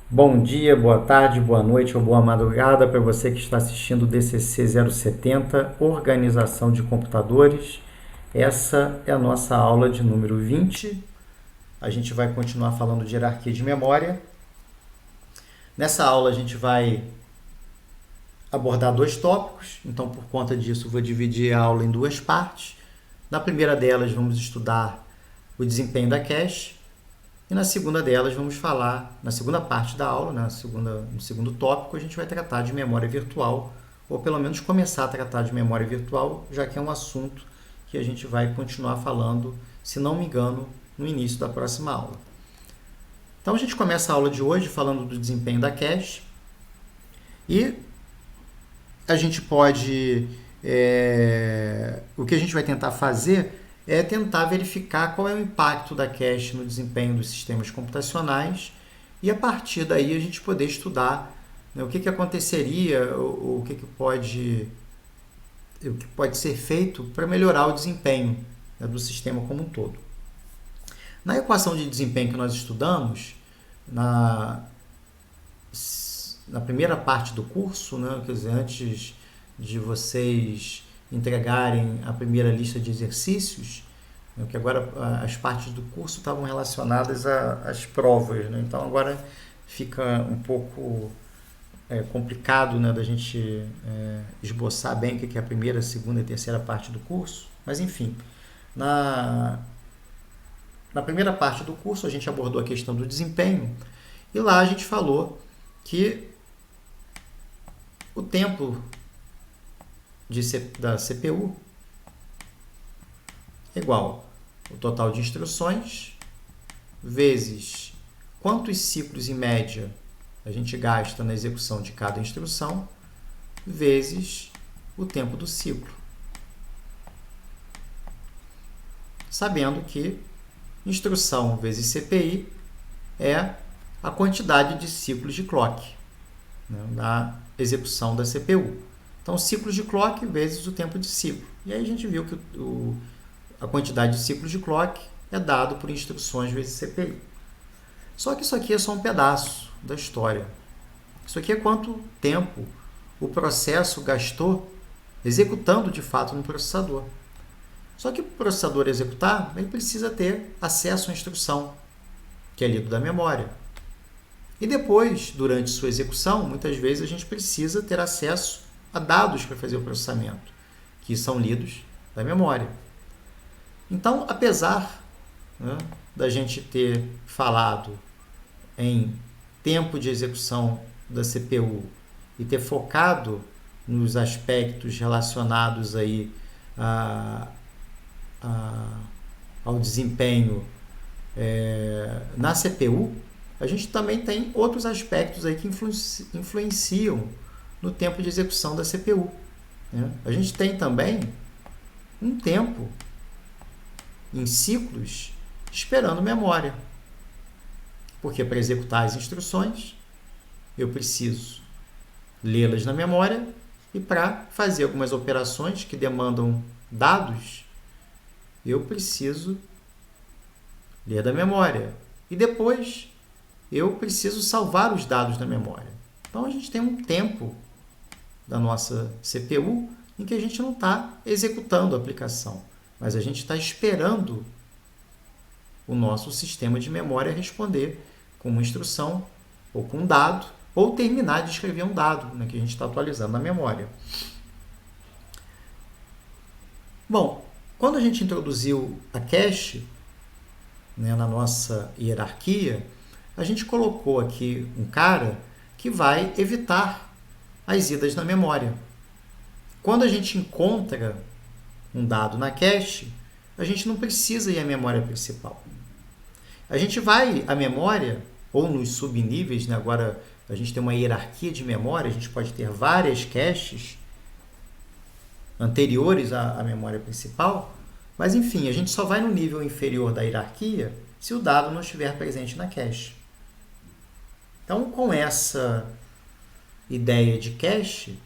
Bom dia, boa tarde, boa noite ou boa madrugada para você que está assistindo o DCC 070, Organização de Computadores. Essa é a nossa aula de número 20. A gente vai continuar falando de hierarquia de memória. Nessa aula a gente vai abordar dois tópicos, então por conta disso vou dividir a aula em duas partes. Na primeira delas vamos estudar o desempenho da cache. E na segunda delas, vamos falar, na segunda parte da aula, no segundo tópico, a gente vai tratar de memória virtual, ou pelo menos começar a tratar de memória virtual, já que é um assunto que a gente vai continuar falando, se não me engano, no início da próxima aula. Então a gente começa a aula de hoje falando do desempenho da cache, e a gente pode, o que a gente vai tentar fazer é tentar verificar qual é o impacto da cache no desempenho dos sistemas computacionais e a partir daí a gente poder estudar, né, o que aconteceria, o que pode ser feito para melhorar o desempenho, né, do sistema como um todo. Na equação de desempenho que nós estudamos, na primeira parte do curso, né, quer dizer, antes de vocês entregarem a primeira lista de exercícios, né, que agora as partes do curso estavam relacionadas às provas, né, então agora fica um pouco complicado, né, da gente esboçar bem o que é a primeira, segunda e terceira parte do curso, mas enfim, na primeira parte do curso a gente abordou a questão do desempenho e lá a gente falou que o tempo da CPU é igual ao total de instruções vezes quantos ciclos em média a gente gasta na execução de cada instrução vezes o tempo do ciclo. Sabendo que instrução vezes CPI é a quantidade de ciclos de clock, né, na execução da CPU. Então, ciclos de clock vezes o tempo de ciclo. E aí a gente viu que a quantidade de ciclos de clock é dado por instruções vezes CPI. Só que isso aqui é só um pedaço da história. Isso aqui é quanto tempo o processo gastou executando de fato no processador. Só que para o processador executar, ele precisa ter acesso à instrução, que é lido da memória. E depois, durante sua execução, muitas vezes a gente precisa ter acesso a dados para fazer o processamento, que são lidos da memória. Então, apesar, né, da gente ter falado em tempo de execução da CPU e ter focado nos aspectos relacionados aí ao desempenho na CPU, a gente também tem outros aspectos aí que influenciam no tempo de execução da CPU, né? A gente tem também um tempo em ciclos esperando memória, porque para executar as instruções eu preciso lê-las na memória e para fazer algumas operações que demandam dados eu preciso ler da memória e depois eu preciso salvar os dados da memória. Então a gente tem um tempo da nossa CPU em que a gente não está executando a aplicação, mas a gente está esperando o nosso sistema de memória responder com uma instrução ou com um dado, ou terminar de escrever um dado, né, que a gente está atualizando na memória. Bom, quando a gente introduziu a cache, né, na nossa hierarquia, a gente colocou aqui um cara que vai evitar as idas na memória. Quando a gente encontra um dado na cache, a gente não precisa ir à memória principal. A gente vai à memória, ou nos subníveis, né? Agora a gente tem uma hierarquia de memória, a gente pode ter várias caches anteriores à memória principal, mas enfim, a gente só vai no nível inferior da hierarquia se o dado não estiver presente na cache. Então, com essa ideia de cache,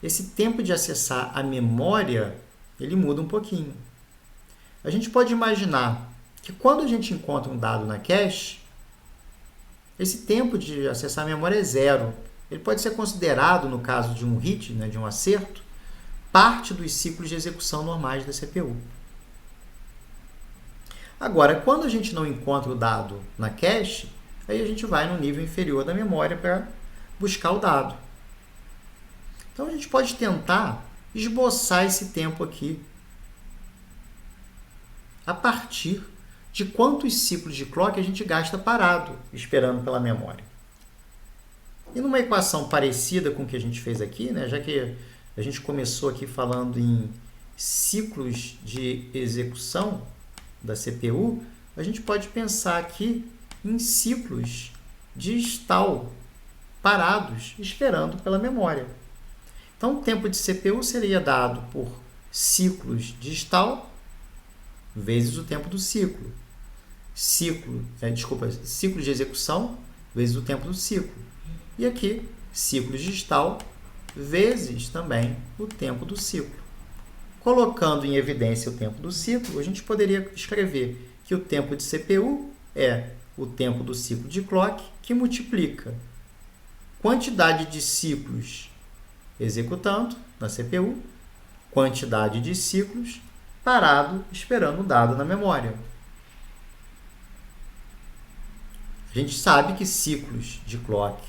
esse tempo de acessar a memória, ele muda um pouquinho. A gente pode imaginar que quando a gente encontra um dado na cache, esse tempo de acessar a memória é zero. Ele pode ser considerado, no caso de um hit, né, de um acerto, parte dos ciclos de execução normais da CPU. Agora, quando a gente não encontra o dado na cache, aí a gente vai no nível inferior da memória para buscar o dado. Então, a gente pode tentar esboçar esse tempo aqui a partir de quantos ciclos de clock a gente gasta parado, esperando pela memória. E numa equação parecida com o que a gente fez aqui, né, já que a gente começou aqui falando em ciclos de execução da CPU, a gente pode pensar aqui em ciclos de stall parados, esperando pela memória. Então, o tempo de CPU seria dado por ciclos de stall vezes o tempo do ciclo. Ciclo de execução vezes o tempo do ciclo. E aqui, ciclos de stall vezes também o tempo do ciclo. Colocando em evidência o tempo do ciclo, a gente poderia escrever que o tempo de CPU é o tempo do ciclo de clock que multiplica quantidade de ciclos executando na CPU, quantidade de ciclos parado esperando o dado na memória. A gente sabe que ciclos de clock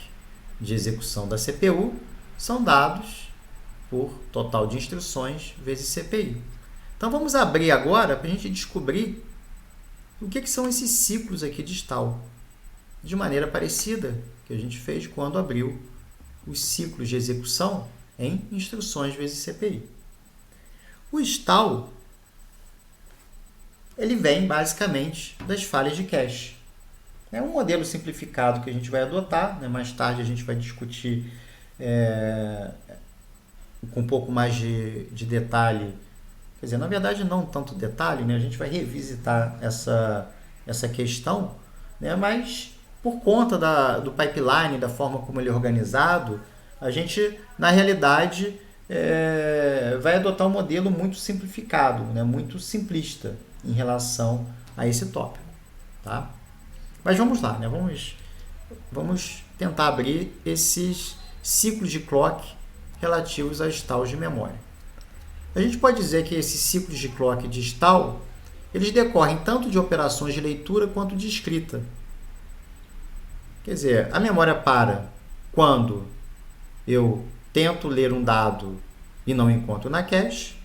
de execução da CPU são dados por total de instruções vezes CPI. Então, vamos abrir agora para a gente descobrir o que são esses ciclos aqui de stall, de maneira parecida que a gente fez quando abriu os ciclos de execução em instruções vezes CPI. O stall ele vem basicamente das falhas de cache. É um modelo simplificado que a gente vai adotar, né? Mais tarde a gente vai discutir com um pouco mais de detalhe. Quer dizer, na verdade não tanto detalhe, né? A gente vai revisitar essa questão, né? Mas por conta do pipeline, da forma como ele é organizado, a gente, na realidade, vai adotar um modelo muito simplificado, né? Muito simplista em relação a esse tópico. Tá? Mas vamos lá, né? Vamos tentar abrir esses ciclos de clock relativos a stalls de memória. A gente pode dizer que esses ciclos de clock de stall, eles decorrem tanto de operações de leitura quanto de escrita. Quer dizer, a memória para quando eu tento ler um dado e não encontro na cache,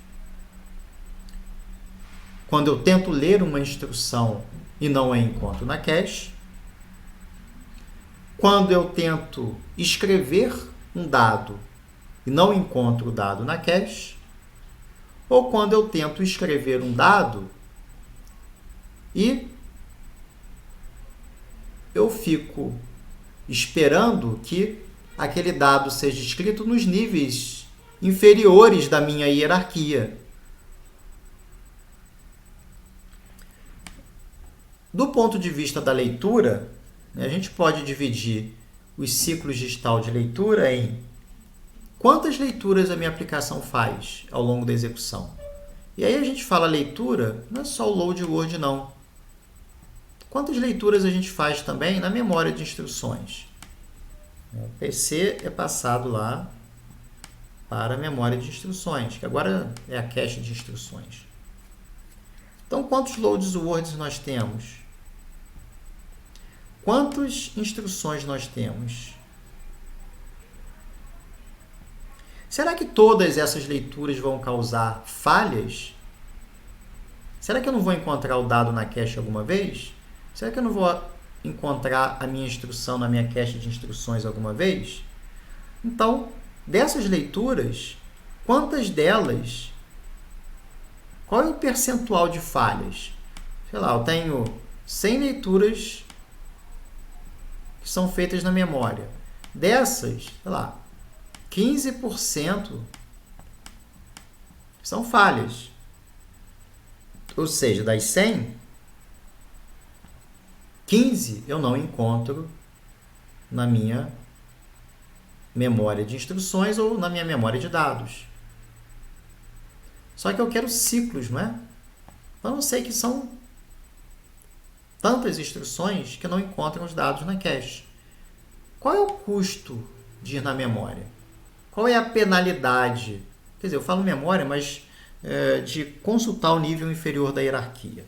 quando eu tento ler uma instrução e não a encontro na cache, quando eu tento escrever um dado e não encontro o dado na cache, ou quando eu tento escrever um dado e eu fico esperando que aquele dado seja escrito nos níveis inferiores da minha hierarquia. Do ponto de vista da leitura, a gente pode dividir os ciclos de stall de leitura em quantas leituras a minha aplicação faz ao longo da execução. E aí a gente fala leitura, não é só o load word, não. Quantas leituras a gente faz também na memória de instruções? O PC é passado lá para a memória de instruções, que agora é a cache de instruções. Então, quantos loads words nós temos? Quantas instruções nós temos? Será que todas essas leituras vão causar falhas? Será que eu não vou encontrar o dado na cache alguma vez? Será que eu não vou encontrar a minha instrução na minha cache de instruções alguma vez? Então, dessas leituras, quantas delas, qual é o percentual de falhas? Sei lá, eu tenho 100 leituras que são feitas na memória. Dessas, sei lá, 15% são falhas. Ou seja, das 100, 15 eu não encontro na minha memória de instruções ou na minha memória de dados. Só que eu quero ciclos, não é? Eu não sei que são tantas instruções que não encontram os dados na cache. Qual é o custo de ir na memória? Qual é a penalidade? Quer dizer, eu falo memória, mas de consultar o nível inferior da hierarquia.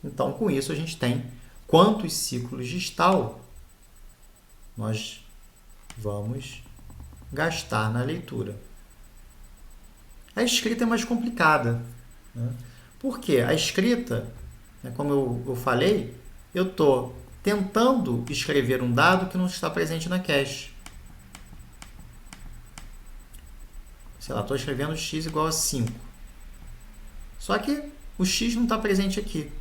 Então, com isso, a gente tem quantos ciclos de stall nós vamos gastar na leitura. A escrita é mais complicada, né? Por quê? A escrita, como eu falei, eu estou tentando escrever um dado que não está presente na cache. Sei lá, estou escrevendo x igual a 5. Só que o x não está presente aqui.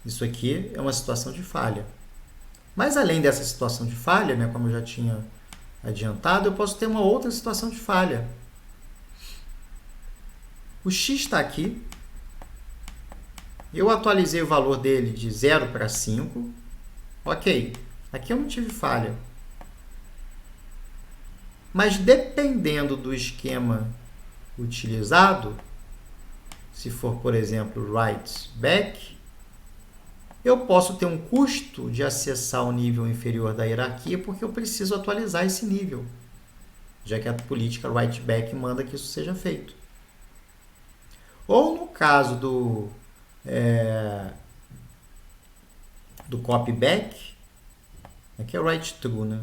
Isso aqui é uma situação de falha. Mas além dessa situação de falha, né, como eu já tinha adiantado, eu posso ter uma outra situação de falha. O x está aqui. Eu atualizei o valor dele de 0 para 5. Ok, aqui eu não tive falha. Mas dependendo do esquema utilizado, se for, por exemplo, write back, eu posso ter um custo de acessar o nível inferior da hierarquia porque eu preciso atualizar esse nível, já que a política write back manda que isso seja feito. Ou no caso do copy back, aqui é write true, né?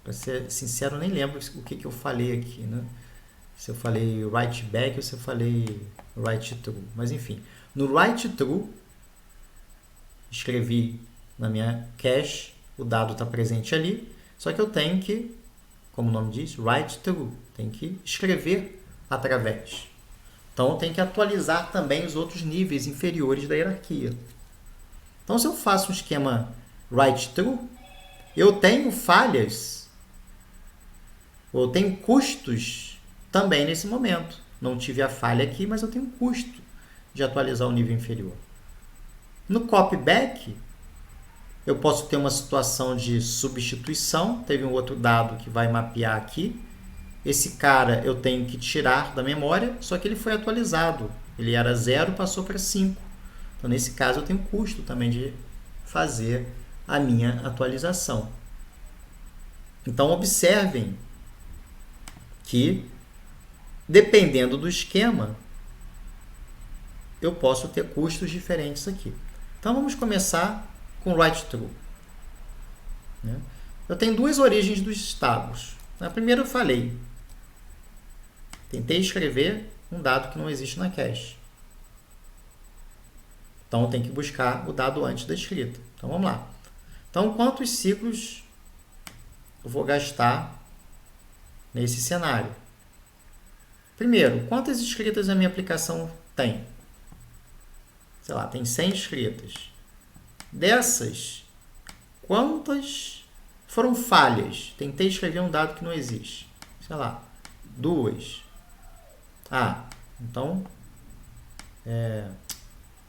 Para ser sincero, eu nem lembro o que eu falei aqui, né? Se eu falei write back ou se eu falei write true. Mas enfim, no write true, escrevi na minha cache, o dado está presente ali, só que eu tenho que, como o nome diz, write true, tem que escrever através. Então eu tenho que atualizar também os outros níveis inferiores da hierarquia. Então se eu faço um esquema write true, eu tenho falhas, ou tenho custos também nesse momento. Não tive a falha aqui, mas eu tenho um custo de atualizar o nível inferior. No copy back, eu posso ter uma situação de substituição. Teve um outro dado que vai mapear aqui. Esse cara eu tenho que tirar da memória, só que ele foi atualizado. Ele era 0, passou para 5. Então, nesse caso, eu tenho custo também de fazer a minha atualização. Então, observem que, dependendo do esquema, eu posso ter custos diferentes aqui. Então, vamos começar com write true. Eu tenho duas origens dos estados. Na primeira eu falei, tentei escrever um dado que não existe na cache. Então, eu tenho que buscar o dado antes da escrita. Então, vamos lá. Então, quantos ciclos eu vou gastar nesse cenário? Primeiro, quantas escritas a minha aplicação tem? Sei lá, tem 100 escritas. Dessas, quantas foram falhas? Tentei escrever um dado que não existe. Sei lá, 2. Então,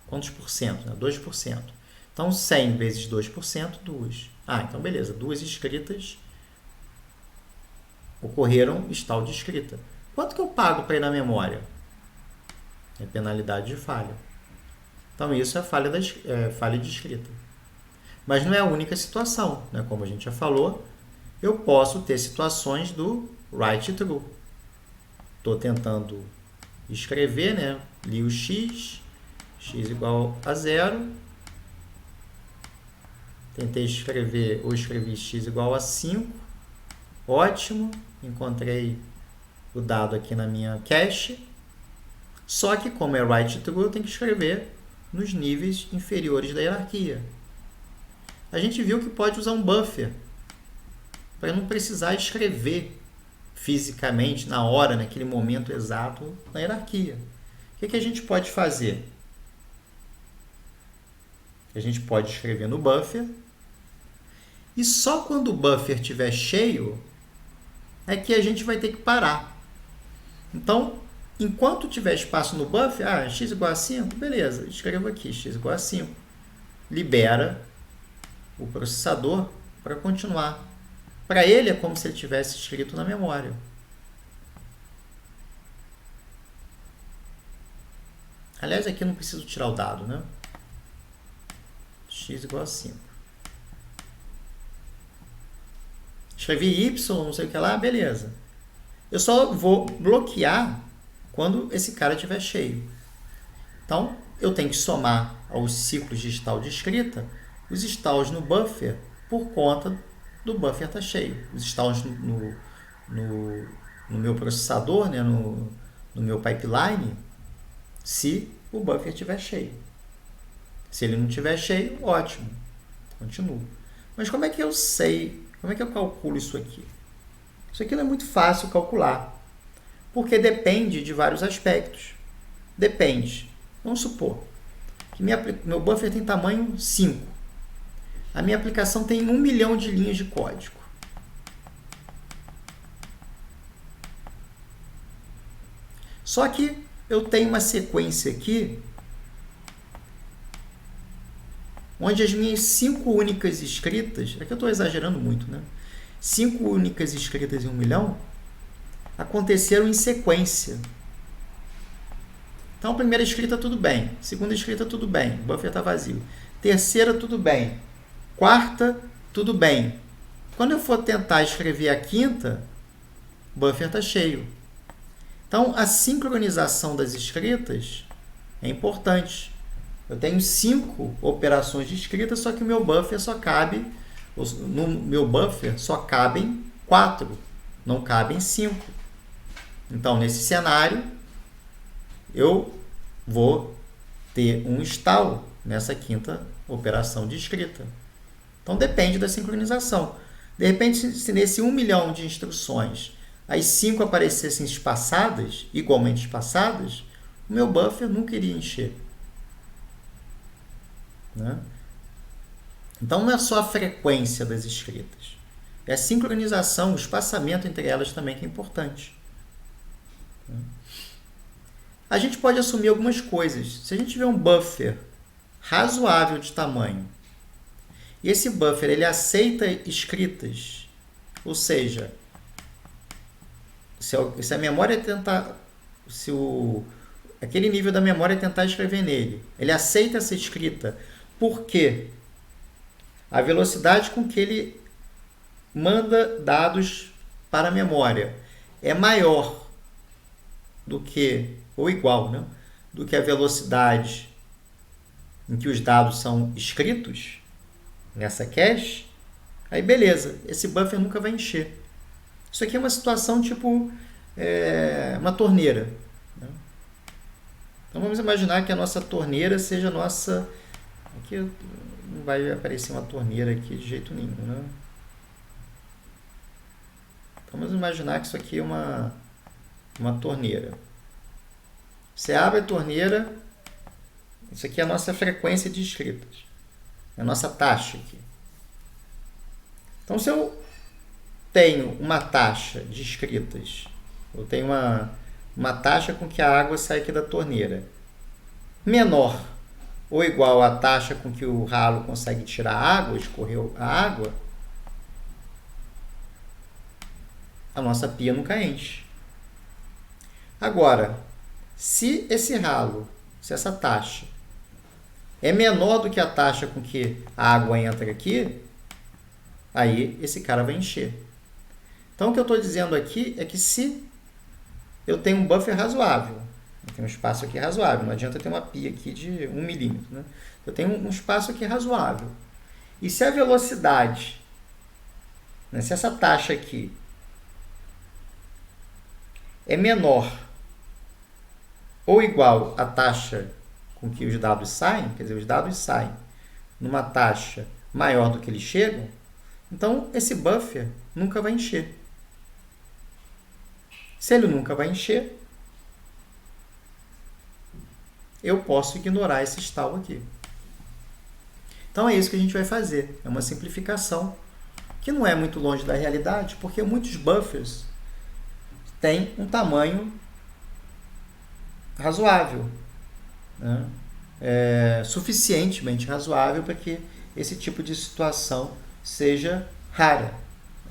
quantos por cento? 2%. Então, 100 vezes 2%, 2. Então beleza, 2 escritas ocorreram stall de escrita. Quanto que eu pago para ir na memória? É penalidade de falha. Então, isso é falha de escrita. Mas não é a única situação, né? Como a gente já falou, eu posso ter situações do write true. Estou tentando escrever, né? Li o x igual a 0. Tentei escrever, ou escrevi x igual a 5. Ótimo, encontrei o dado aqui na minha cache. Só que, como é write true, eu tenho que escrever nos níveis inferiores da hierarquia. A gente viu que pode usar um buffer para não precisar escrever fisicamente, na hora, naquele momento exato, na hierarquia. O que a gente pode fazer? A gente pode escrever no buffer, e só quando o buffer estiver cheio é que a gente vai ter que parar. Então, enquanto tiver espaço no buffer, x igual a 5, beleza, escrevo aqui, x igual a 5. Libera o processador para continuar. Para ele é como se ele tivesse escrito na memória. Aliás, aqui eu não preciso tirar o dado, né? X igual a 5. Escrevi Y, não sei o que lá, beleza. Eu só vou bloquear quando esse cara estiver cheio. Então, eu tenho que somar aos ciclos de stall de escrita os stalls no buffer por conta do buffer estar cheio. Os stalls no meu processador, né, no meu pipeline, se o buffer estiver cheio. Se ele não estiver cheio, ótimo, continuo. Mas como é que eu sei, como é que eu calculo isso aqui? Isso aqui não é muito fácil calcular, porque depende de vários aspectos. Depende. Vamos supor que meu buffer tem tamanho 5. A minha aplicação tem 1 milhão de linhas de código. Só que eu tenho uma sequência aqui onde as minhas 5 únicas escritas, aqui eu estou exagerando muito, né? 5 únicas escritas em 1 milhão aconteceram em sequência. Então, a primeira escrita, tudo bem. Segunda escrita, tudo bem. O buffer está vazio. Terceira, tudo bem. Quarta, tudo bem. Quando eu for tentar escrever a quinta, o buffer está cheio. Então, a sincronização das escritas é importante. Eu tenho 5 operações de escrita, só que o meu buffer só cabe, no meu buffer só cabem 4, não cabem 5. Então, nesse cenário, eu vou ter um stall nessa quinta operação de escrita. Então, depende da sincronização. De repente, se nesse 1 milhão de instruções as 5 aparecessem espaçadas, igualmente espaçadas, o meu buffer nunca iria encher. Né? Então, não é só a frequência das escritas. É a sincronização, o espaçamento entre elas também que é importante. A gente pode assumir algumas coisas. Se a gente tiver um buffer razoável de tamanho, e esse buffer ele aceita escritas, ou seja, se a memória tentar, aquele nível da memória tentar escrever nele, ele aceita essa escrita, porque a velocidade com que ele manda dados para a memória é maior do que, ou igual, né, do que a velocidade em que os dados são escritos nessa cache, aí beleza, esse buffer nunca vai encher. Isso aqui é uma situação tipo uma torneira. Né? Então vamos imaginar que a nossa torneira seja a nossa... Aqui não vai aparecer uma torneira aqui de jeito nenhum. Né? Então vamos imaginar que isso aqui é uma torneira. Você abre a torneira, isso aqui é a nossa frequência de escritas. É a nossa taxa aqui. Então, se eu tenho uma taxa de escritas, eu tenho uma taxa com que a água sai aqui da torneira menor ou igual à taxa com que o ralo consegue tirar a água, escorrer a água, a nossa pia nunca enche. Agora, se esse ralo, se essa taxa é menor do que a taxa com que a água entra aqui, aí esse cara vai encher. Então, o que eu estou dizendo aqui é que se eu tenho um buffer razoável, eu tenho um espaço aqui razoável, não adianta ter uma pia aqui de 1 milímetro, né? Eu tenho um espaço aqui razoável. E se a velocidade, né, se essa taxa aqui é menor ou igual à taxa com que os dados saem, quer dizer, os dados saem numa taxa maior do que eles chegam, então esse buffer nunca vai encher. Se ele nunca vai encher, eu posso ignorar esse stall aqui. Então é isso que a gente vai fazer. É uma simplificação que não é muito longe da realidade, porque muitos buffers têm um tamanho razoável, né? Suficientemente razoável para que esse tipo de situação seja rara,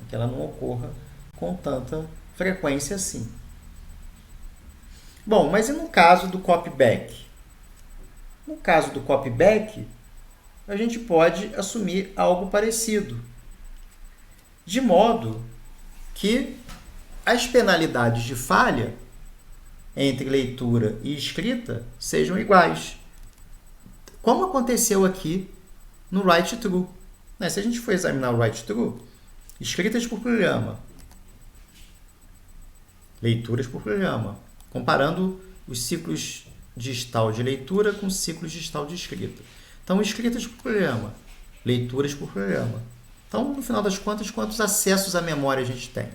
que ela não ocorra com tanta frequência assim. Bom, mas e no caso do copyback? No caso do copyback, a gente pode assumir algo parecido, de modo que as penalidades de falha entre leitura e escrita sejam iguais, como aconteceu aqui no write true. Se a gente for examinar o write true, escritas por programa, leituras por programa, comparando os ciclos distal de leitura com os ciclos distal de escrita. Então, escritas por programa, leituras por programa. Então, no final das contas, quantos acessos à memória a gente tem?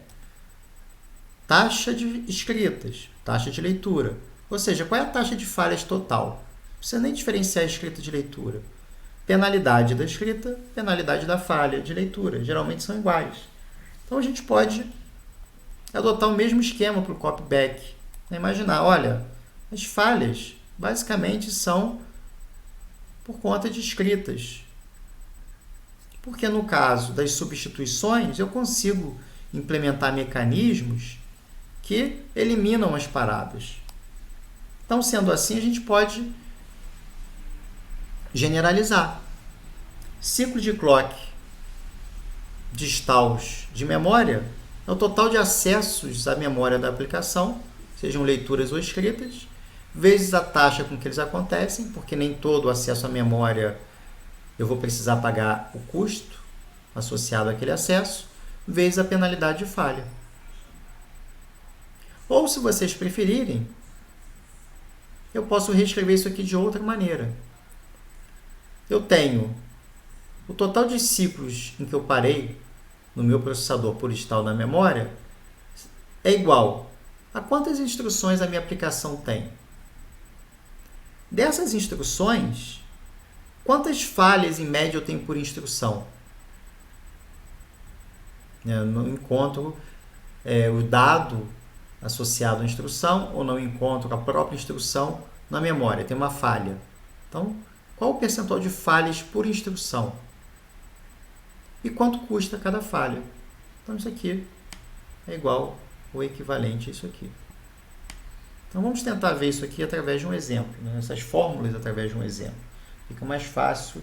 Taxa de escritas, taxa de leitura. Ou seja, qual é a taxa de falhas total? Não precisa nem diferenciar a escrita de leitura. Penalidade da escrita, penalidade da falha de leitura. Geralmente são iguais. Então, a gente pode adotar o mesmo esquema para o copyback. Imaginar, olha, as falhas basicamente são por conta de escritas. Porque no caso das substituições, eu consigo implementar mecanismos que eliminam as paradas. Então, sendo assim, a gente pode generalizar. Ciclo de clock distals de memória é o total de acessos à memória da aplicação, sejam leituras ou escritas, vezes a taxa com que eles acontecem, porque nem todo acesso à memória eu vou precisar pagar o custo associado àquele acesso, vezes a penalidade de falha. Ou, se vocês preferirem, eu posso reescrever isso aqui de outra maneira. Eu tenho o total de ciclos em que eu parei no meu processador por instalo na memória é igual a quantas instruções a minha aplicação tem. Dessas instruções, quantas falhas em média eu tenho por instrução? Eu não encontro o dado associado à instrução ou não encontro a própria instrução na memória, tem uma falha. Então, qual o percentual de falhas por instrução? E quanto custa cada falha? Então, isso aqui é igual ou equivalente a isso aqui. Então, vamos tentar ver isso aqui através de um exemplo, essas fórmulas através de um exemplo. Fica mais fácil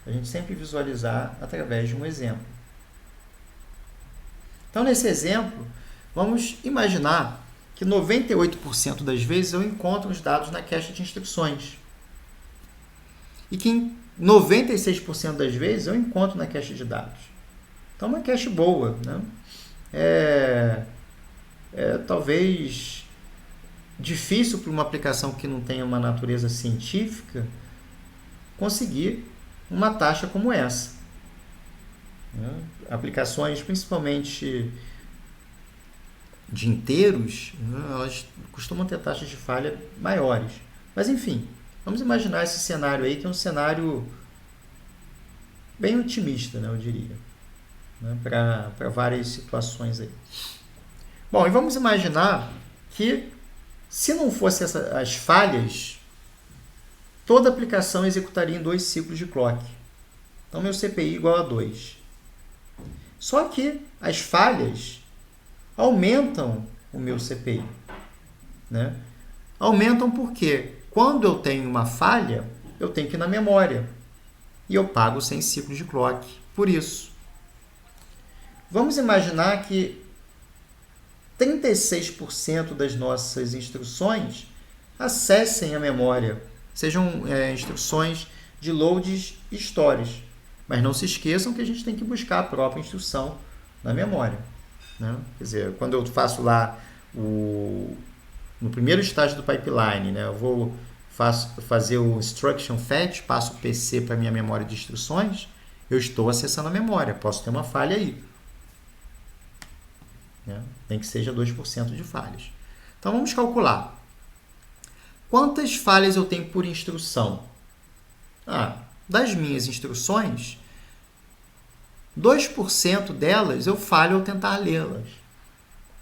a gente sempre visualizar através de um exemplo. Então, nesse exemplo, vamos imaginar que 98% das vezes eu encontro os dados na caixa de instruções. E que em 96% das vezes eu encontro na caixa de dados. Então, uma cache boa. Talvez difícil para uma aplicação que não tenha uma natureza científica conseguir uma taxa como essa. Aplicações, principalmente de inteiros, elas costumam ter taxas de falha maiores. Mas, enfim, vamos imaginar esse cenário aí, que é um cenário bem otimista, eu diria, para várias situações aí. Bom, e vamos imaginar que, se não fosse as falhas, toda aplicação executaria em 2 ciclos de clock. Então, meu CPI igual a 2. Só que as falhas aumentam o meu CPI. Aumentam porque, quando eu tenho uma falha, eu tenho que ir na memória. E eu pago 100 ciclos de clock por isso. Vamos imaginar que 36% das nossas instruções acessem a memória. Sejam instruções de loads e stores. Mas não se esqueçam que a gente tem que buscar a própria instrução na memória. Quer dizer, quando eu faço lá no primeiro estágio do pipeline, eu vou fazer o instruction fetch, passo o PC para a minha memória de instruções, eu estou acessando a memória. Posso ter uma falha aí. Nem que seja 2% de falhas. Então, vamos calcular. Quantas falhas eu tenho por instrução? Das minhas instruções, 2% delas eu falho ao tentar lê-las.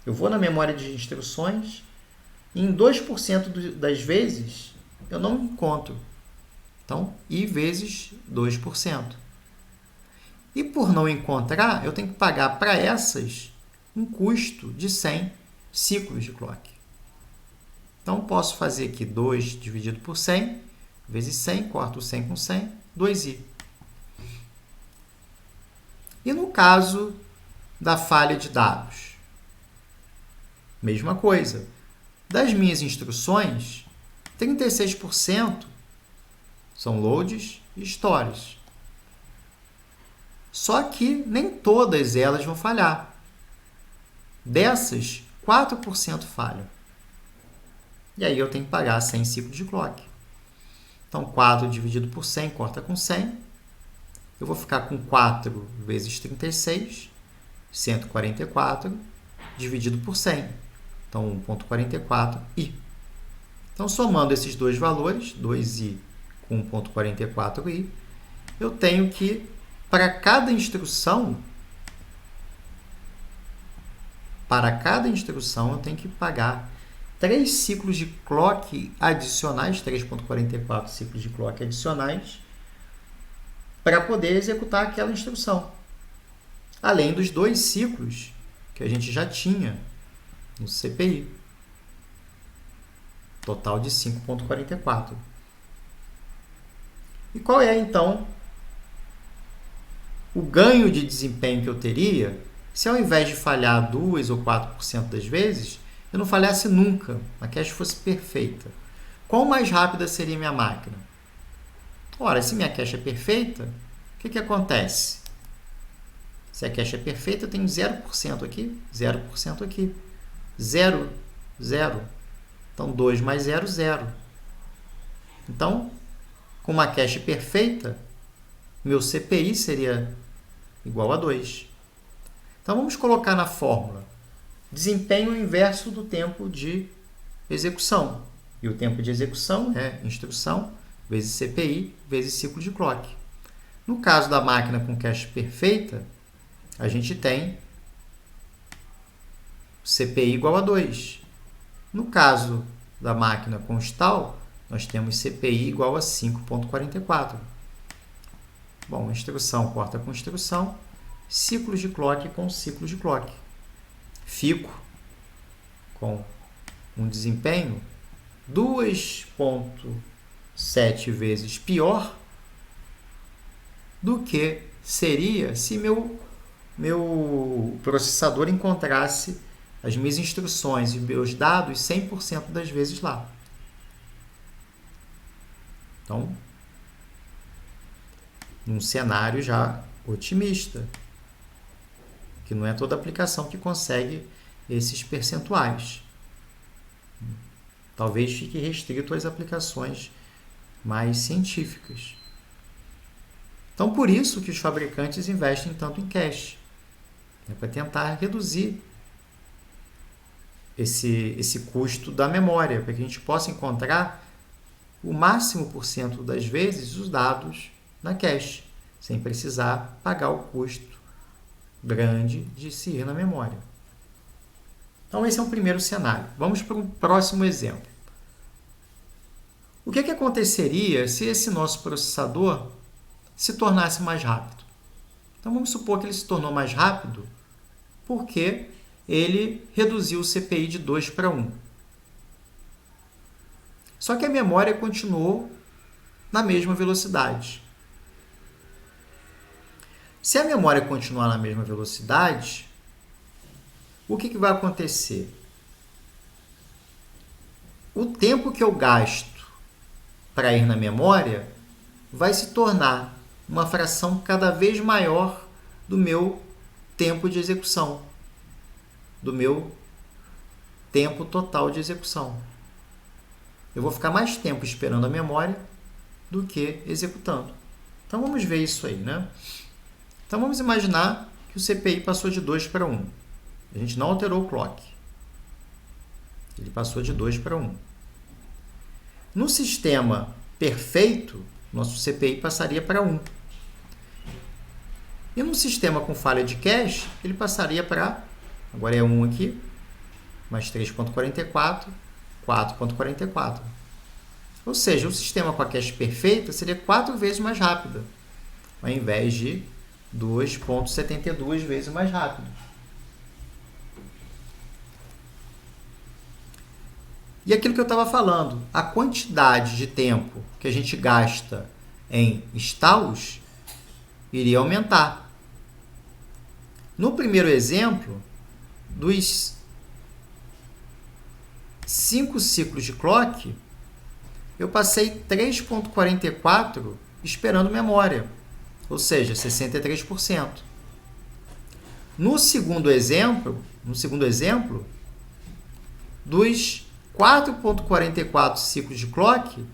Eu vou na memória de instruções e em 2% das vezes eu não encontro. Então, I vezes 2%. E por não encontrar, eu tenho que pagar para essas um custo de 100 ciclos de clock. Então, posso fazer aqui 2 dividido por 100 vezes 100, corto o 100 com 100, 2i. E no caso da falha de dados? Mesma coisa. Das minhas instruções, 36% são loads e stores. Só que nem todas elas vão falhar. Dessas, 4% falham. E aí eu tenho que pagar 100 ciclos de clock. Então, 4 dividido por 100 corta com 100. Eu vou ficar com 4 vezes 36, 144, dividido por 100. Então, 1,44i. Então, somando esses dois valores, 2i com 1,44i, eu tenho que, para cada instrução, eu tenho que pagar 3 ciclos de clock adicionais, 3,44 ciclos de clock adicionais, para poder executar aquela instrução. Além dos 2 ciclos que a gente já tinha no CPI. Total de 5,44. E qual é, então, o ganho de desempenho que eu teria se, ao invés de falhar 2 ou 4% das vezes, eu não falhasse nunca, a cache fosse perfeita? Quão mais rápida seria minha máquina? Ora, se minha cache é perfeita, o que acontece? Se a cache é perfeita, eu tenho 0% aqui, 0% aqui. 0, 0. Então, 2 mais 0, 0. Então, com uma cache perfeita, meu CPI seria igual a 2. Então, vamos colocar na fórmula desempenho inverso do tempo de execução. E o tempo de execução é instrução vezes CPI vezes ciclo de clock. No caso da máquina com cache perfeita, a gente tem CPI igual a 2. No caso da máquina com stall, nós temos CPI igual a 5,44. Bom, instrução corta com instrução, ciclos de clock com ciclos de clock. Fico com um desempenho 2,7 vezes pior do que seria se meu processador encontrasse as minhas instruções e meus dados 100% das vezes lá. Então, num cenário já otimista, que não é toda aplicação que consegue esses percentuais. Talvez fique restrito às aplicações mais científicas. Então, por isso que os fabricantes investem tanto em cache, para tentar reduzir esse custo da memória, para que a gente possa encontrar o máximo por cento das vezes os dados na cache, sem precisar pagar o custo grande de se ir na memória. Então, esse é o primeiro cenário. Vamos para o próximo exemplo. O que aconteceria se esse nosso processador se tornasse mais rápido? Então, vamos supor que ele se tornou mais rápido porque ele reduziu o CPI de 2 para 1. Só que a memória continuou na mesma velocidade. Se a memória continuar na mesma velocidade, o que vai acontecer? O tempo que eu gasto para ir na memória vai se tornar uma fração cada vez maior do meu tempo de execução, do meu tempo total de execução. Eu vou ficar mais tempo esperando a memória do que executando. Então, vamos ver isso aí, né? Então, vamos imaginar que o CPI passou de 2 para 1. A gente não alterou o clock. Ele passou de 2 para 1. No sistema perfeito, nosso CPI passaria para 1. E no sistema com falha de cache, ele passaria para, agora é 1 aqui, mais 3,44, 4,44. Ou seja, o sistema com a cache perfeita seria 4 vezes mais rápido, ao invés de 2,72 vezes mais rápido. E aquilo que eu estava falando, a quantidade de tempo que a gente gasta em estalos iria aumentar. No primeiro exemplo, dos 5 ciclos de clock, eu passei 3,44 esperando memória, ou seja, 63%. No segundo exemplo, dos 4,44 ciclos de clock,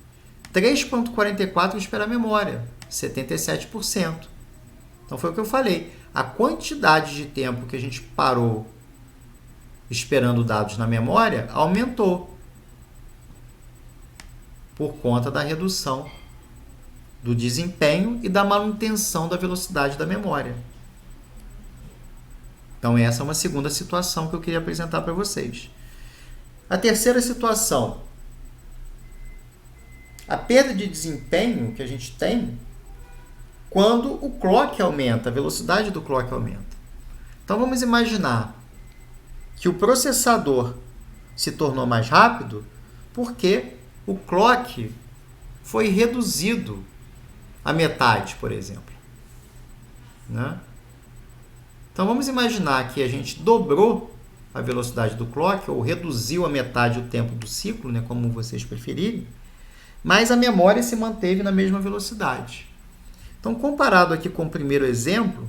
3,44 espera memória, 77%. Então foi o que eu falei. A quantidade de tempo que a gente parou esperando dados na memória aumentou por conta da redução do desempenho e da manutenção da velocidade da memória. Então essa é uma segunda situação que eu queria apresentar para vocês. A terceira situação, a perda de desempenho que a gente tem quando o clock aumenta, a velocidade do clock aumenta. Então vamos imaginar que o processador se tornou mais rápido porque o clock foi reduzido à metade, por exemplo. Né? Então vamos imaginar que a gente dobrou a velocidade do clock ou reduziu a metade o tempo do ciclo, né, como vocês preferirem, mas a memória se manteve na mesma velocidade. Então, comparado aqui com o primeiro exemplo,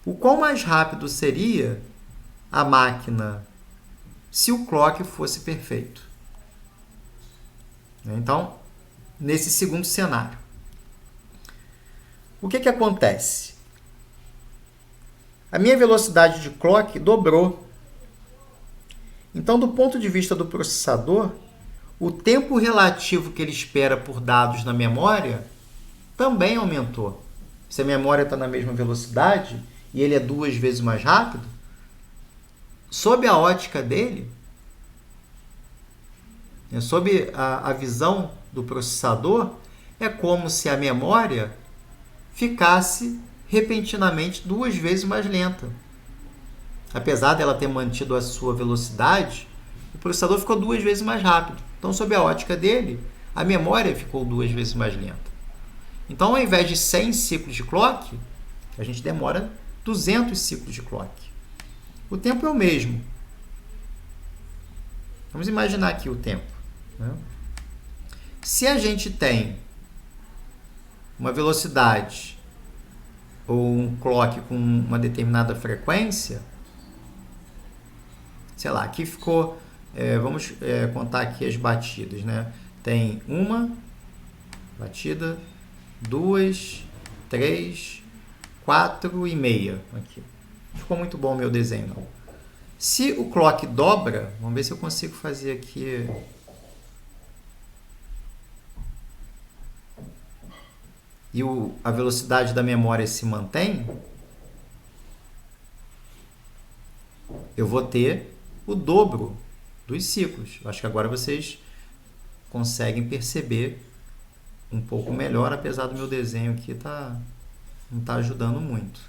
o quão mais rápido seria a máquina se o clock fosse perfeito? Então, nesse segundo cenário, o que acontece? A minha velocidade de clock dobrou. Então, do ponto de vista do processador, o tempo relativo que ele espera por dados na memória também aumentou. Se a memória está na mesma velocidade e ele é 2 vezes mais rápido, sob a ótica dele, sob a visão do processador, é como se a memória ficasse repentinamente 2 vezes mais lenta. Apesar dela ter mantido a sua velocidade, o processador ficou 2 vezes mais rápido. Então, sob a ótica dele, a memória ficou 2 vezes mais lenta. Então, ao invés de 100 ciclos de clock, a gente demora 200 ciclos de clock. O tempo é o mesmo. Vamos imaginar aqui o tempo. Né? Se a gente tem uma velocidade ou um clock com uma determinada frequência, sei lá, aqui ficou, vamos contar aqui as batidas, né? Tem uma batida, 2, 3, 4 e meia. Aqui. Ficou muito bom o meu desenho, não. Se o clock dobra, vamos ver se eu consigo fazer aqui. E a velocidade da memória se mantém, eu vou ter o dobro dos ciclos. Acho que agora vocês conseguem perceber um pouco melhor, apesar do meu desenho aqui não está ajudando muito.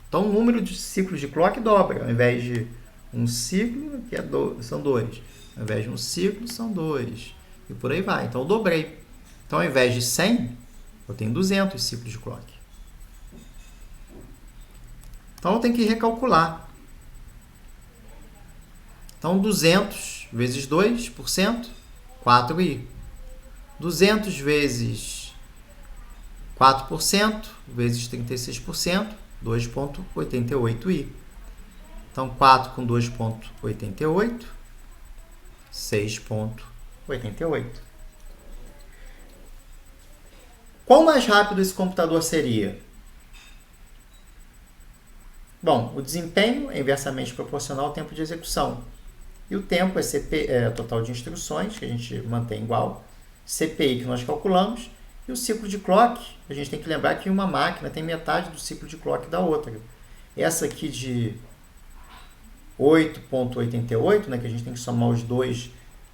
Então, o número de ciclos de clock dobra. Ao invés de um ciclo, que são 2. Ao invés de um ciclo, são 2. E por aí vai. Então, eu dobrei. Então, ao invés de 100, eu tenho 200 ciclos de clock. Então, eu tenho que recalcular. Então, 200 vezes 2%, 4i. 200 vezes 4%, vezes 36%, 2,88i. Então, 4 com 2,88, 6,88. Quão mais rápido esse computador seria? Bom, o desempenho é inversamente proporcional ao tempo de execução. E o tempo é total de instruções, que a gente mantém igual, CPI que nós calculamos, e o ciclo de clock, a gente tem que lembrar que uma máquina tem metade do ciclo de clock da outra. Essa aqui de 8,88, né, que a gente tem que somar os dois,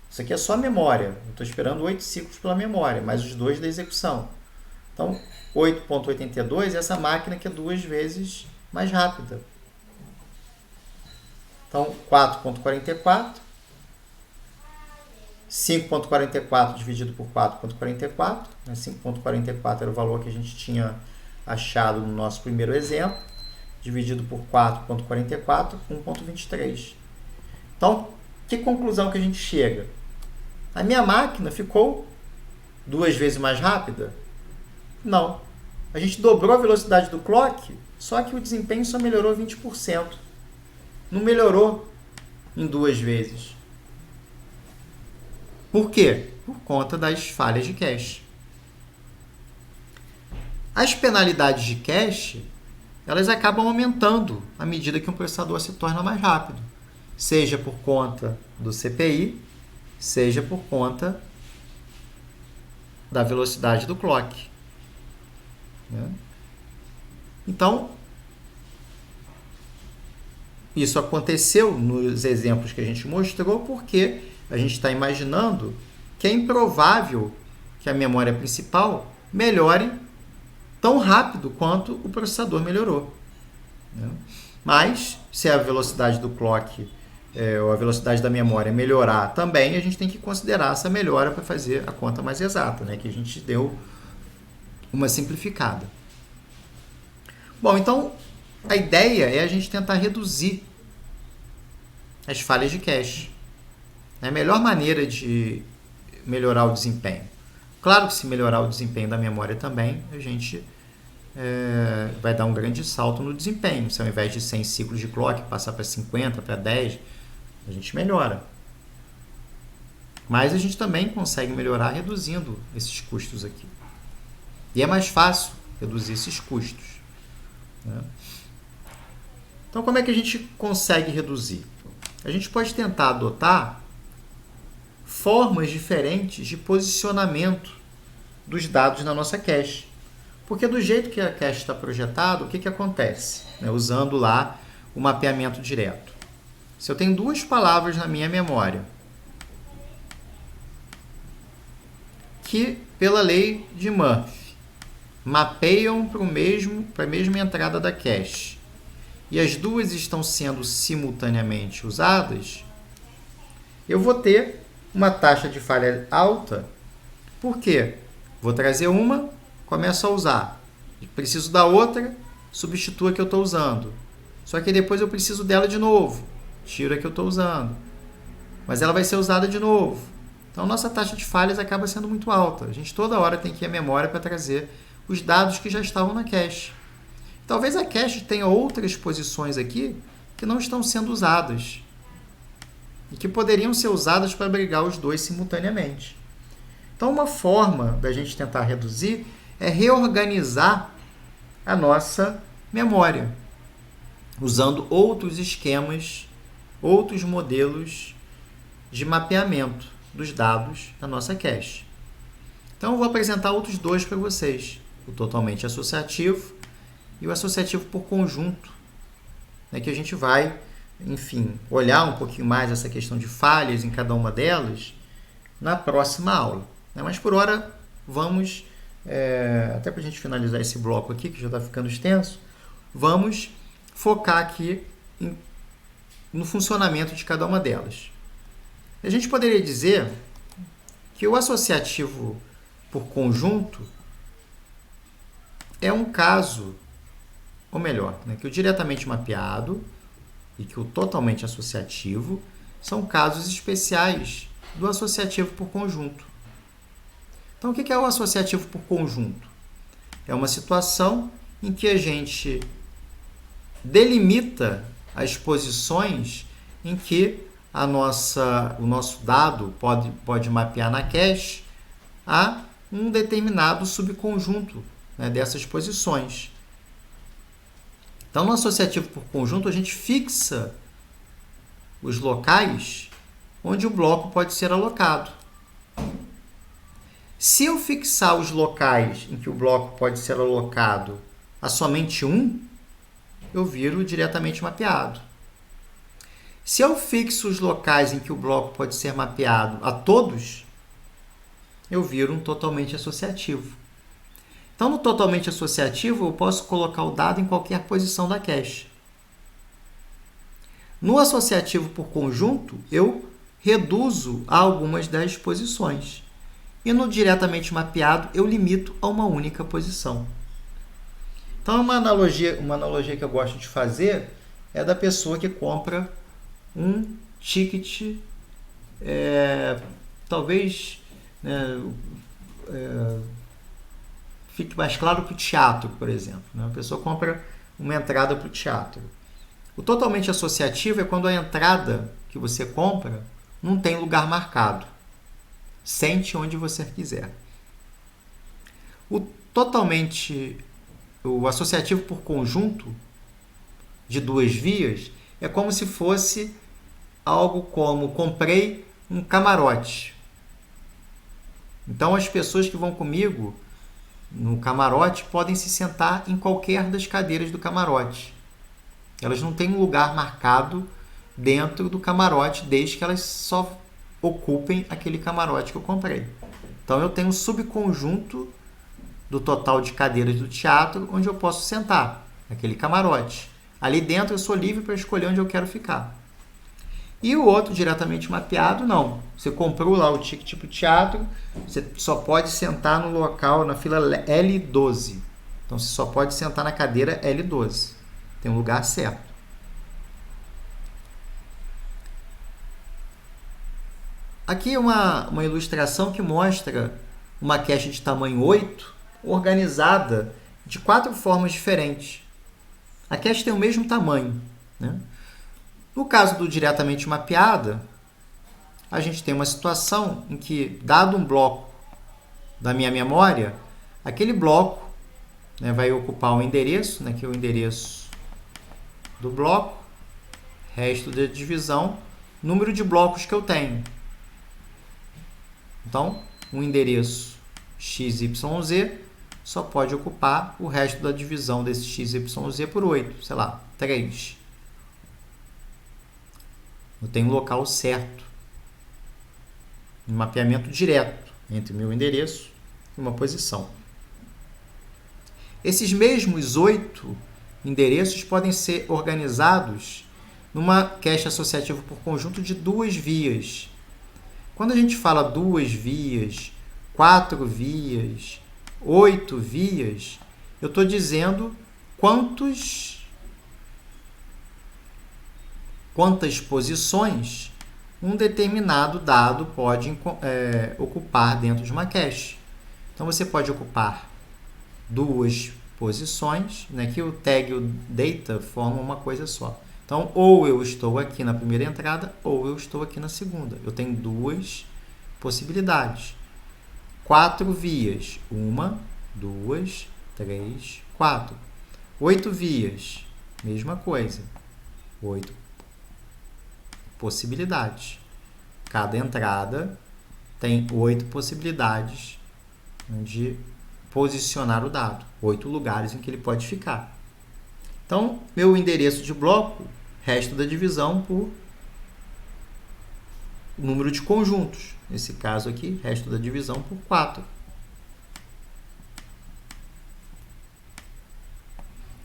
isso aqui é só a memória. Eu estou esperando 8 ciclos pela memória, mais os 2 da execução. Então, 8,82 é essa máquina que é 2 vezes mais rápida. Então, 4,44. 5,44 dividido por 4,44. 5,44 era o valor que a gente tinha achado no nosso primeiro exemplo. Dividido por 4,44, 1,23. Então, que conclusão que a gente chega? A minha máquina ficou 2 vezes mais rápida? Não. A gente dobrou a velocidade do clock, só que o desempenho só melhorou 20%. Não melhorou em 2 vezes. Por quê? Por conta das falhas de cache. As penalidades de cache, elas acabam aumentando à medida que um processador se torna mais rápido. Seja por conta do CPI, seja por conta da velocidade do clock. Então, isso aconteceu nos exemplos que a gente mostrou porque a gente está imaginando que é improvável que a memória principal melhore tão rápido quanto o processador melhorou. Mas, se a velocidade do clock ou a velocidade da memória melhorar também, a gente tem que considerar essa melhora para fazer a conta mais exata, que a gente deu uma simplificada. Bom, então, a ideia é a gente tentar reduzir as falhas de cache. É a melhor maneira de melhorar o desempenho. Claro que se melhorar o desempenho da memória também, a gente vai dar um grande salto no desempenho. Se ao invés de 100 ciclos de clock passar para 50, para 10, a gente melhora. Mas a gente também consegue melhorar reduzindo esses custos aqui. E é mais fácil reduzir esses custos. Então, como é que a gente consegue reduzir? A gente pode tentar adotar formas diferentes de posicionamento dos dados na nossa cache. Porque do jeito que a cache está projetado, o que acontece? Usando lá o mapeamento direto. Se eu tenho 2 palavras na minha memória que, pela lei de Murphy, mapeiam para a mesma entrada da cache e as duas estão sendo simultaneamente usadas, eu vou ter uma taxa de falha alta. Por quê? Vou trazer uma, começo a usar. Preciso da outra, substituo a que eu estou usando. Só que depois eu preciso dela de novo. Tiro a que eu estou usando. Mas ela vai ser usada de novo. Então, nossa taxa de falhas acaba sendo muito alta. A gente toda hora tem que ir à memória para trazer os dados que já estavam na cache. Talvez a cache tenha outras posições aqui que não estão sendo usadas e que poderiam ser usadas para abrigar os dois simultaneamente. Então, uma forma da gente tentar reduzir é reorganizar a nossa memória, usando outros esquemas, outros modelos de mapeamento dos dados da nossa cache. Então, eu vou apresentar outros 2 para vocês, o totalmente associativo e o associativo por conjunto, que a gente vai, enfim, olhar um pouquinho mais essa questão de falhas em cada uma delas na próxima aula. Mas, por hora, vamos, até para a gente finalizar esse bloco aqui, que já está ficando extenso, vamos focar aqui no funcionamento de cada uma delas. A gente poderia dizer que o associativo por conjunto é um caso, ou melhor, que o diretamente mapeado e que o totalmente associativo são casos especiais do associativo por conjunto. Então, o que é o associativo por conjunto? É uma situação em que a gente delimita as posições em que o nosso dado pode mapear na cache a um determinado subconjunto dessas posições. Então, no associativo por conjunto, a gente fixa os locais onde o bloco pode ser alocado. Se eu fixar os locais em que o bloco pode ser alocado a somente um, eu viro diretamente mapeado. Se eu fixo os locais em que o bloco pode ser mapeado a todos, eu viro um totalmente associativo. Então, no totalmente associativo, eu posso colocar o dado em qualquer posição da cache. No associativo por conjunto, eu reduzo a algumas das posições. E no diretamente mapeado, eu limito a uma única posição. Então, uma analogia que eu gosto de fazer é da pessoa que compra um ticket, talvez fique mais claro para o teatro, por exemplo. A pessoa compra uma entrada para o teatro. O totalmente associativo é quando a entrada que você compra não tem lugar marcado. Sente onde você quiser. O associativo por conjunto de duas vias é como se fosse algo como comprei um camarote. Então as pessoas que vão comigo no camarote podem se sentar em qualquer das cadeiras do camarote. Elas não têm um lugar marcado dentro do camarote, desde que elas só ocupem aquele camarote que eu comprei. Então eu tenho um subconjunto do total de cadeiras do teatro onde eu posso sentar, aquele camarote. Ali dentro eu sou livre para escolher onde eu quero ficar. E o outro, diretamente mapeado, não. Você comprou lá o ticket para o teatro, você só pode sentar no local, na fila L12. Então você só pode sentar na cadeira L12. Tem um lugar certo. Aqui é uma ilustração que mostra uma caixa de tamanho 8 organizada de 4 formas diferentes. A caixa tem o mesmo tamanho, né? No caso do diretamente mapeada, a gente tem uma situação em que, dado um bloco da minha memória, aquele bloco, né, vai ocupar um endereço, né, que é o endereço do bloco, resto da divisão, número de blocos que eu tenho. Então, um endereço XYZ só pode ocupar o resto da divisão desse XYZ por 8, sei lá, 3. Eu tenho um local certo, um mapeamento direto entre o meu endereço e uma posição. Esses mesmos 8 endereços podem ser organizados numa cache associativa por conjunto de 2 vias. Quando a gente fala 2 vias, 4 vias, 8 vias, eu estou dizendo quantas posições um determinado dado pode ocupar dentro de uma cache. Então, você pode ocupar 2 posições, né, que o tag e o data formam uma coisa só. Então, ou eu estou aqui na primeira entrada, ou eu estou aqui na segunda. Eu tenho 2 possibilidades. 4 vias. 1, 2, 3, 4. 8 vias. Mesma coisa. 8 possibilidades. Cada entrada tem 8 possibilidades de posicionar o dado. 8 lugares em que ele pode ficar. Então, meu endereço de bloco, resto da divisão por número de conjuntos. Nesse caso aqui, resto da divisão por 4.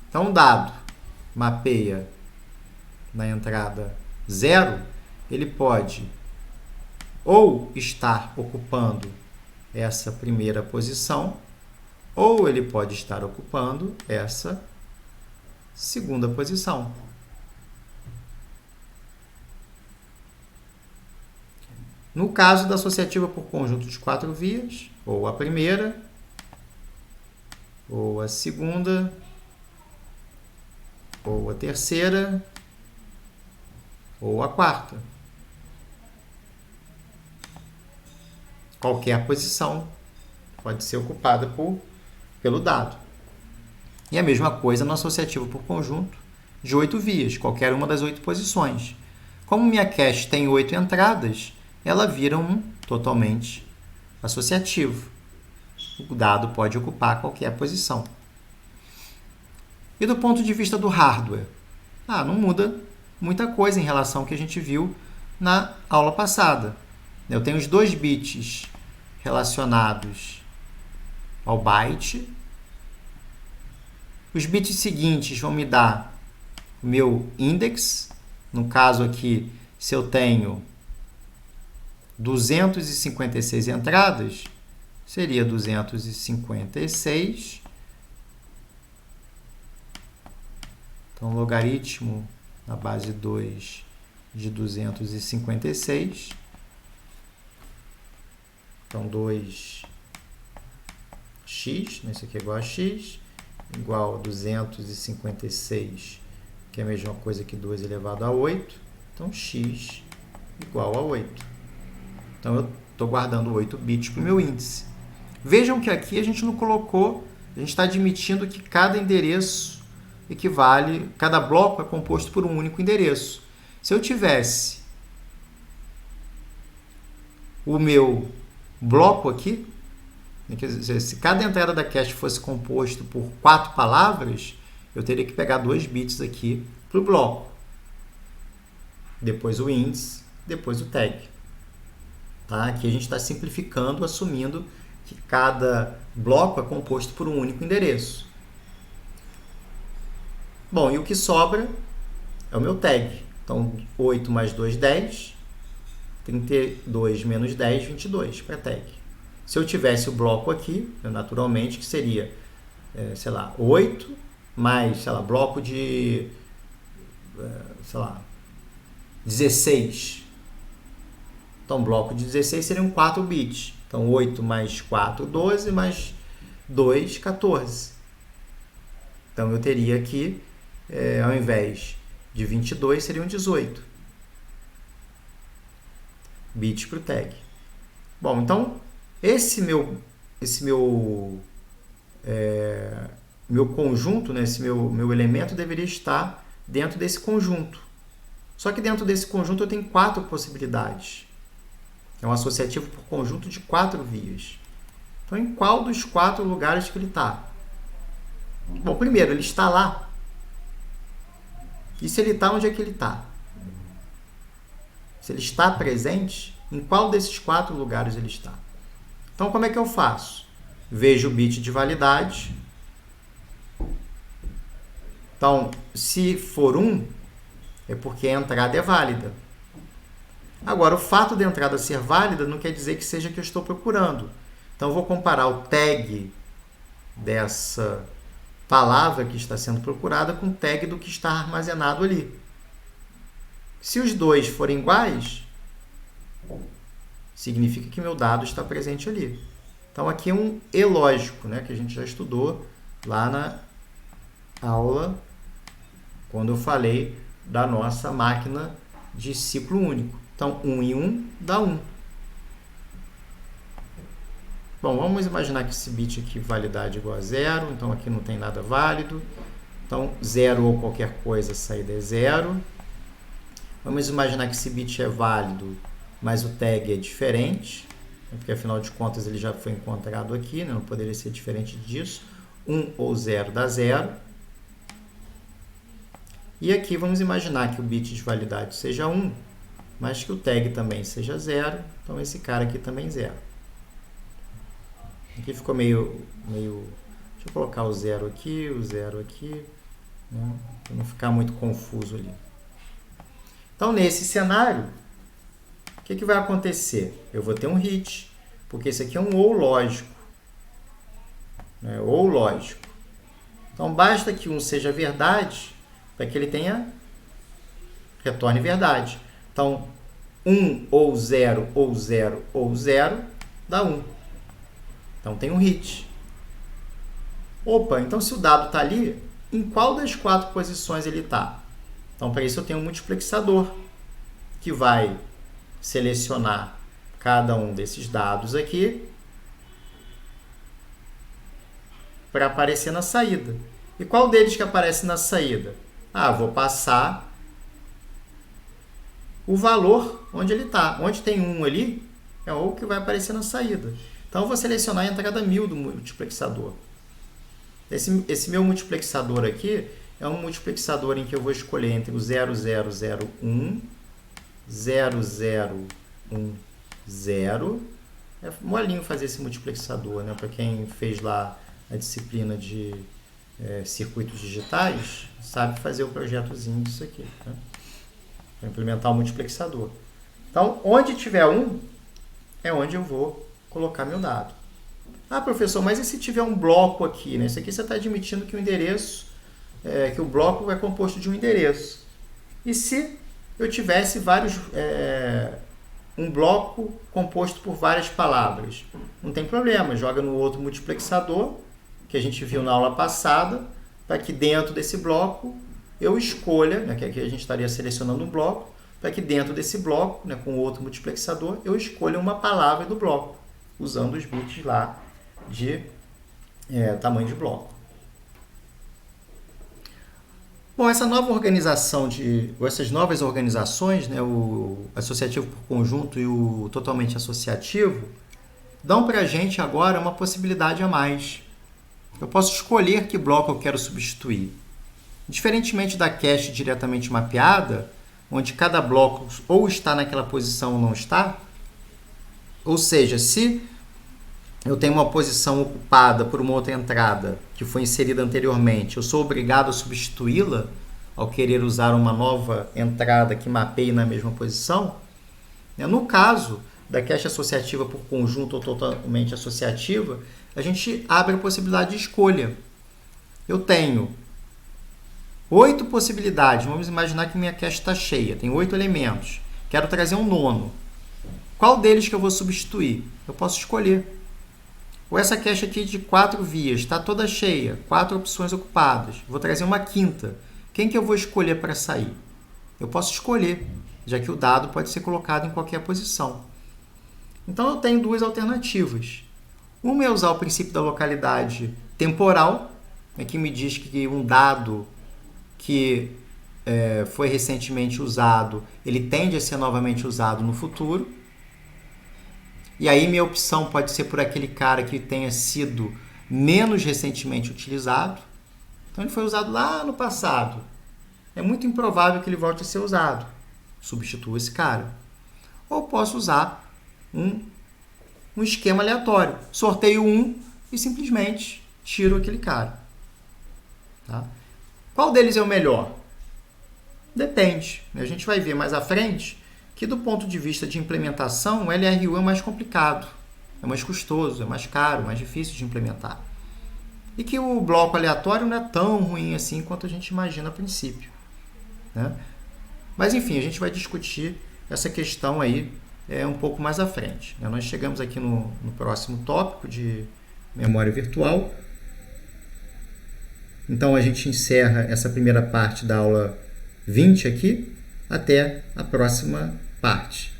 Então, o dado mapeia na entrada 0, ele pode ou estar ocupando essa primeira posição, ou ele pode estar ocupando essa segunda posição. No caso da associativa por conjunto de 4 vias, ou a primeira, ou a segunda, ou a terceira, ou a quarta. Qualquer posição pode ser ocupada pelo dado. E a mesma coisa no associativo por conjunto de 8 vias, qualquer uma das 8 posições. Como minha cache tem 8 entradas, ela vira um totalmente associativo. O dado pode ocupar qualquer posição. E do ponto de vista do hardware? Não muda muita coisa em relação ao que a gente viu na aula passada. Eu tenho os 2 bits relacionados ao byte. Os bits seguintes vão me dar o meu index, No caso aqui, se eu tenho 256 entradas, seria 256. Então, logaritmo na base 2 de 256. Então, 2x, isso aqui é igual a x, igual a 256, que é a mesma coisa que 2 elevado a 8. Então, x igual a 8. Então, eu estou guardando 8 bits para o meu índice. Vejam que aqui a gente não colocou, a gente está admitindo que cada endereço equivale, cada bloco é composto por um único endereço. Se eu tivesse o meu bloco aqui, quer dizer, se cada entrada da cache fosse composto por 4 palavras, eu teria que pegar 2 bits aqui para o bloco. Depois o índice, depois o tag. Tá? Aqui a gente está simplificando, assumindo que cada bloco é composto por um único endereço. Bom, e o que sobra é o meu tag. Então, 8 mais 2, 10. 32 menos 10, 22 para tag. Se eu tivesse o bloco aqui, naturalmente, que seria, sei lá, 8 mais, sei lá, bloco de, sei lá, 16. Então, bloco de 16 seriam 4 bits. Então, 8 mais 4, 12, mais 2, 14. Então, eu teria aqui, ao invés de 22, seriam 18 bits para o tag. Bom, então, esse meu conjunto, né, esse meu elemento deveria estar dentro desse conjunto. Só que dentro desse conjunto eu tenho 4 possibilidades. É um associativo por conjunto de 4 vias. Então, em qual dos 4 lugares que ele está? Bom, primeiro, ele está lá. E se ele está, onde é que ele está? Se ele está presente, em qual desses 4 lugares ele está? Então, como é que eu faço? Vejo o bit de validade. Então, se for 1, é porque a entrada é válida. Agora, o fato da entrada ser válida não quer dizer que seja a que eu estou procurando. Então, eu vou comparar o tag dessa palavra que está sendo procurada com o tag do que está armazenado ali. Se os dois forem iguais, significa que meu dado está presente ali. Então, aqui é um e lógico, né, que a gente já estudou lá na aula, quando eu falei da nossa máquina de ciclo único. Então, 1 e 1 dá 1. Bom, vamos imaginar que esse bit aqui, validade igual a 0, então aqui não tem nada válido. Então, 0 ou qualquer coisa, a saída é 0. Vamos imaginar que esse bit é válido, mas o tag é diferente, porque afinal de contas ele já foi encontrado aqui, né? Não poderia ser diferente disso. 1 ou 0 dá 0. E aqui vamos imaginar que o bit de validade seja 1, mas que o tag também seja 0. Então, esse cara aqui também é 0. Aqui ficou meio... Deixa eu colocar o 0 aqui, né? Para não ficar muito confuso ali. Então, nesse cenário, o que vai acontecer? Eu vou ter um hit, porque esse aqui é um ou lógico. Né? Ou lógico. Então, basta que 1 seja verdade para que ele retorne verdade. Então, 1 ou 0 ou 0 ou 0 dá 1. Então, tem um hit. Opa, então se o dado está ali, em qual das 4 posições ele está? Então, para isso eu tenho um multiplexador que vai selecionar cada um desses dados aqui para aparecer na saída. E qual deles que aparece na saída? Vou passar o valor onde ele está. Onde tem 1 ali, é o que vai aparecer na saída. Então, eu vou selecionar a entrada 1000 do multiplexador. Esse meu multiplexador aqui é um multiplexador em que eu vou escolher entre o 0001, 0010. É molinho fazer esse multiplexador, né? Para quem fez lá a disciplina de circuitos digitais, sabe fazer o projetozinho disso aqui. Né? para implementar o multiplexador. Então, onde tiver um, é onde eu vou colocar meu dado. Ah, professor, mas e se tiver um bloco aqui? Né? Isso aqui você está admitindo que o endereço, que o bloco é composto de um endereço. E se eu tivesse um bloco composto por várias palavras? Não tem problema, joga no outro multiplexador, que a gente viu na aula passada, para que dentro desse bloco eu escolha, né, que aqui a gente estaria selecionando um bloco, para que dentro desse bloco, né, com outro multiplexador, eu escolha uma palavra do bloco, usando os bits lá de tamanho de bloco. Bom, essa nova organização essas novas organizações, né, o associativo por conjunto e o totalmente associativo, dão para a gente agora uma possibilidade a mais. Eu posso escolher que bloco eu quero substituir. Diferentemente da cache diretamente mapeada, onde cada bloco ou está naquela posição ou não está, ou seja, se eu tenho uma posição ocupada por uma outra entrada que foi inserida anteriormente, eu sou obrigado a substituí-la ao querer usar uma nova entrada que mapeie na mesma posição. No caso da cache associativa por conjunto ou totalmente associativa, a gente abre a possibilidade de escolha. Eu tenho 8 possibilidades. Vamos imaginar que minha cache está cheia, tem 8 elementos. Quero trazer um nono. Qual deles que eu vou substituir? Eu posso escolher. Ou essa cache aqui de 4 vias, está toda cheia, 4 opções ocupadas. Vou trazer uma quinta. Quem que eu vou escolher para sair? Eu posso escolher, já que o dado pode ser colocado em qualquer posição. Então, eu tenho duas alternativas. Uma é usar o princípio da localidade temporal, que me diz que um dado que foi recentemente usado, ele tende a ser novamente usado no futuro. E aí minha opção pode ser por aquele cara que tenha sido menos recentemente utilizado. Então ele foi usado lá no passado. É muito improvável que ele volte a ser usado. Substituo esse cara. Ou posso usar um esquema aleatório. Sorteio um e simplesmente tiro aquele cara. Tá? Qual deles é o melhor? Depende. A gente vai ver mais à frente que do ponto de vista de implementação, o LRU é mais complicado, é mais custoso, é mais caro, mais difícil de implementar. E que o bloco aleatório não é tão ruim assim quanto a gente imagina a princípio. Né? Mas enfim, a gente vai discutir essa questão aí um pouco mais à frente. Né? Nós chegamos aqui no próximo tópico de memória virtual. Então a gente encerra essa primeira parte da aula 20 aqui, até a próxima parte.